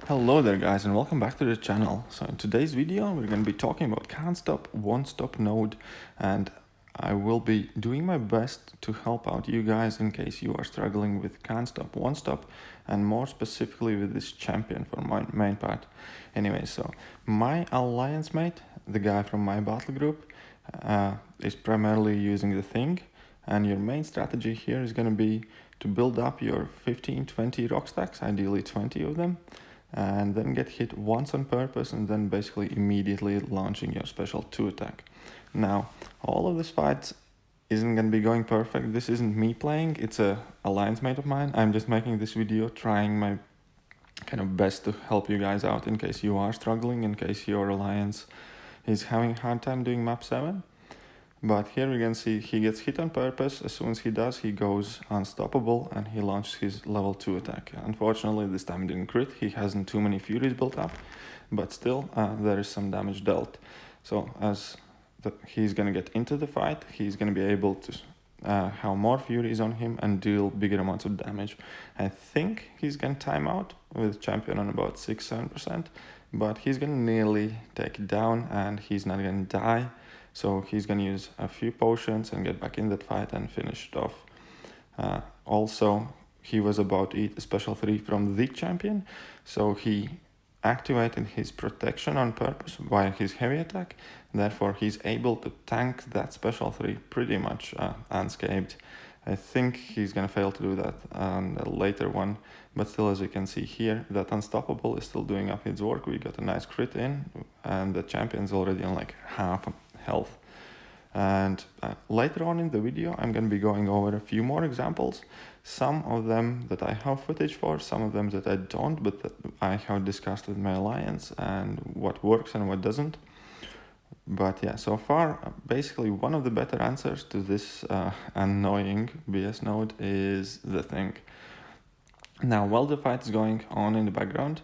Hello there guys and welcome back to the channel. So in today's video we're going to be talking about can't stop, won't stop node, and I will be doing my best to help out you guys in case you are struggling with can't stop, won't stop, and more specifically with this champion for my main part. Anyway, so my alliance mate, the guy from my battle group, is primarily using the thing, and your main strategy here is going to be to build up your 15-20 rock stacks, ideally 20 of them, and then get hit once on purpose and then basically immediately launching your special 2 attack. Now, all of this fight isn't going to be going perfect. This isn't me playing, it's a alliance mate of mine. I'm just making this video trying my kind of best to help you guys out in case you are struggling, in case your alliance is having a hard time doing map 7. But here we can see he gets hit on purpose. As soon as he does, he goes unstoppable and he launches his level 2 attack. Unfortunately, this time it didn't crit. He hasn't too many furies built up, but still there is some damage dealt. So as he's going to get into the fight, he's going to be able to have more furies on him and deal bigger amounts of damage. I think he's going to time out with champion on about 6-7%, but he's going to nearly take it down and he's not going to die. So he's going to use a few potions and get back in that fight and finish it off. Also, he was about to eat a special 3 from the champion, so he activated his protection on purpose via his heavy attack. Therefore, he's able to tank that special 3 pretty much unscathed. I think he's going to fail to do that on a later one, but still, as you can see here, that unstoppable is still doing up its work. We got a nice crit in, and the champion's already on like half health. And later on in the video I'm going to be going over a few more examples, some of them that I have footage for, some of them that I don't, but that I have discussed with my alliance and what works and what doesn't. But yeah, so far basically one of the better answers to this annoying BS node is the thing. Now, while the fight is going on in the background,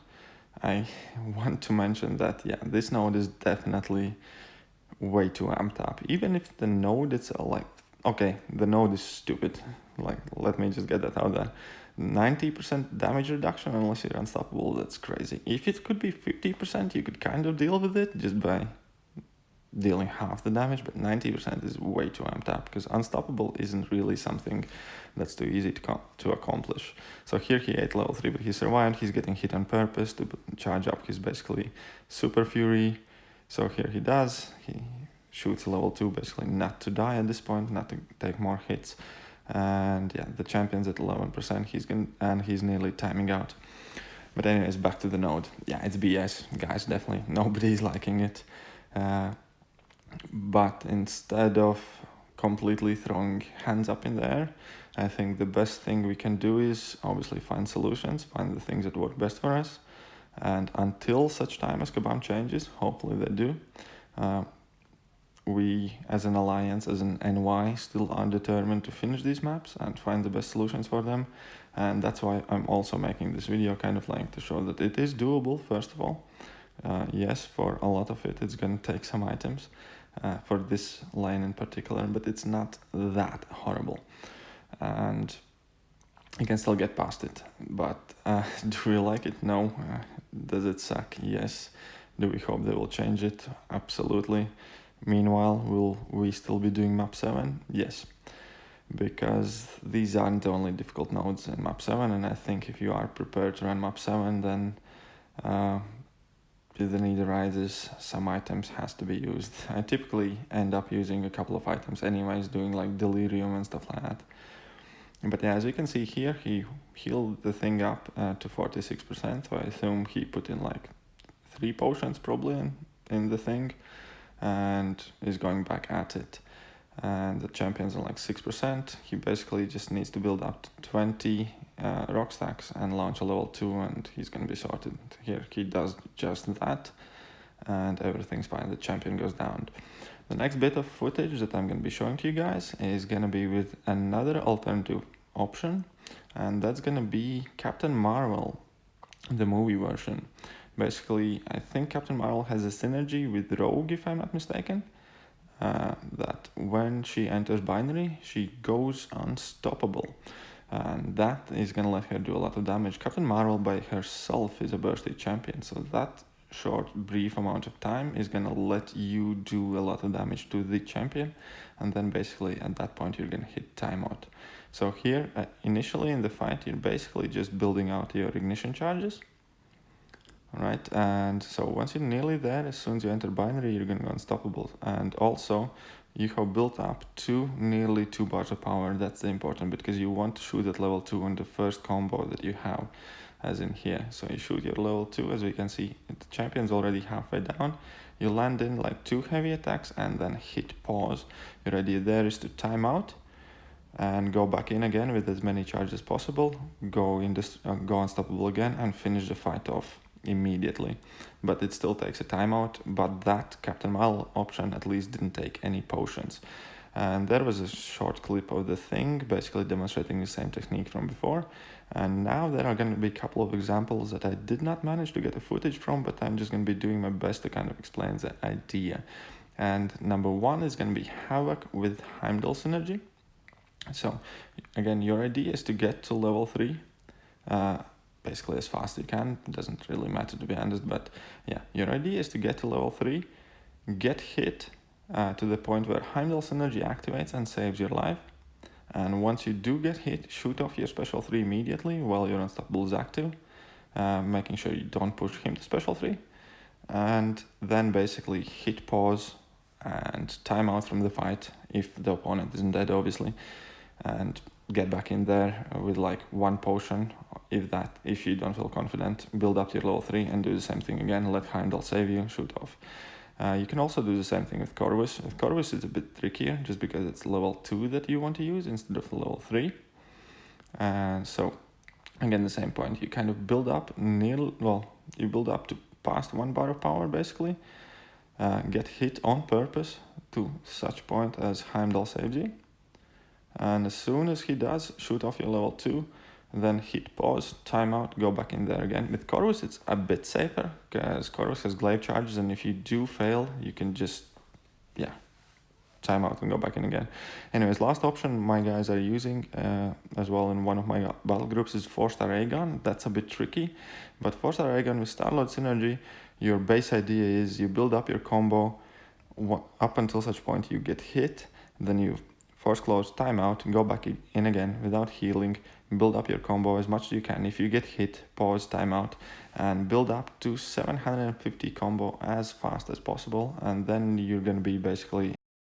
I want to mention that yeah, this node is definitely way too amped up. Even if the node is like, okay, the node is stupid, like let me just get that out there. 90% damage reduction unless you're unstoppable, that's crazy. If it could be 50%, you could kind of deal with it just by dealing half the damage, but 90% is way too amped up because unstoppable isn't really something that's too easy to accomplish. So here he ate level 3, but he survived. He's getting hit on purpose to charge up his basically super fury. So here he does, he shoots level 2, basically not to die at this point, not to take more hits. And yeah, the champion's at 11%, he's nearly timing out. But anyways, back to the node. Yeah, it's BS, guys, definitely. Nobody's liking it. But instead of completely throwing hands up in the air, I think the best thing we can do is obviously find solutions, find the things that work best for us. And until such time as Kabam changes, hopefully they do, we as an alliance, as an NY, still are determined to finish these maps and find the best solutions for them. And that's why I'm also making this video, kind of like to show that it is doable, first of all. Yes, for a lot of it, it's going to take some items, for this lane in particular, but it's not that horrible. And you can still get past it, but do we like it? No. Does it suck? Yes. Do we hope they will change it? Absolutely. Meanwhile, will we still be doing map 7? Yes, because these aren't the only difficult nodes in map 7, and I think if you are prepared to run map 7, then if the need arises, some items has to be used. I typically end up using a couple of items anyways, doing like delirium and stuff like that. But yeah, as you can see here, he healed the thing up to 46%, so I assume he put in like 3 potions probably in the thing, and is going back at it. And the champion's on like 6%, he basically just needs to build up to 20 rock stacks and launch a level 2, and he's gonna be sorted. Here he does just that, and everything's fine, the champion goes down. The next bit of footage that I'm going to be showing to you guys is going to be with another alternative option, and that's going to be Captain Marvel, the movie version. Basically, I think Captain Marvel has a synergy with Rogue, if I'm not mistaken, that when she enters binary, she goes unstoppable. and that is gonna let her do a lot of damage. Captain Marvel by herself is a birthday champion, so that short brief amount of time is gonna let you do a lot of damage to the champion, and then basically at that point you're gonna hit timeout. So here initially in the fight you're basically just building out your ignition charges. Alright, and so once you're nearly there, as soon as you enter binary, you're gonna go unstoppable. And also, you have built up nearly 2 bars of power. That's the important, because you want to shoot at level 2 on the first combo that you have, as in here. So you shoot your level 2, as we can see, the champion's already halfway down. You land in like 2 heavy attacks and then hit pause. Your idea there is to time out and go back in again with as many charges as possible, go unstoppable again, and finish the fight off immediately. But it still takes a timeout, but that Captain Marvel option at least didn't take any potions. And there was a short clip of the thing, basically demonstrating the same technique from before. And now there are going to be a couple of examples that I did not manage to get the footage from, but I'm just going to be doing my best to kind of explain the idea. And number one is going to be Havoc with Heimdall synergy. So again, your idea is to get to level 3 basically as fast as you can. It doesn't really matter, to be honest, but yeah, your idea is to get to level 3, get hit to the point where Heimdall synergy activates and saves your life. And once you do get hit, shoot off your special 3 immediately while your unstoppable is active, making sure you don't push him to special 3. And then basically hit pause and time out from the fight if the opponent isn't dead, obviously, and get back in there with like 1 potion, if you don't feel confident. Build up to your level 3 and do the same thing again. Let Heimdall save you, shoot off. You can also do the same thing with Corvus. With Corvus it's a bit trickier just because it's level 2 that you want to use instead of level 3. And so again, the same point, you kind of build up you build up to past 1 bar of power basically, get hit on purpose to such point as Heimdall saves you. And as soon as he does, shoot off your level 2, then hit pause, timeout, go back in there again. With Corvus, it's a bit safer, because Corvus has glaive charges, and if you do fail, you can just, time out and go back in again. Anyways, last option my guys are using as well in one of my battle groups is 4-star Aegon. That's a bit tricky, but 4-star Aegon with Star-Lord synergy, your base idea is you build up your combo up until such point you get hit, then you force close, timeout, go back in again without healing, build up your combo as much as you can. If you get hit, pause, timeout, and build up to 750 combo as fast as possible, and then you're going to be basically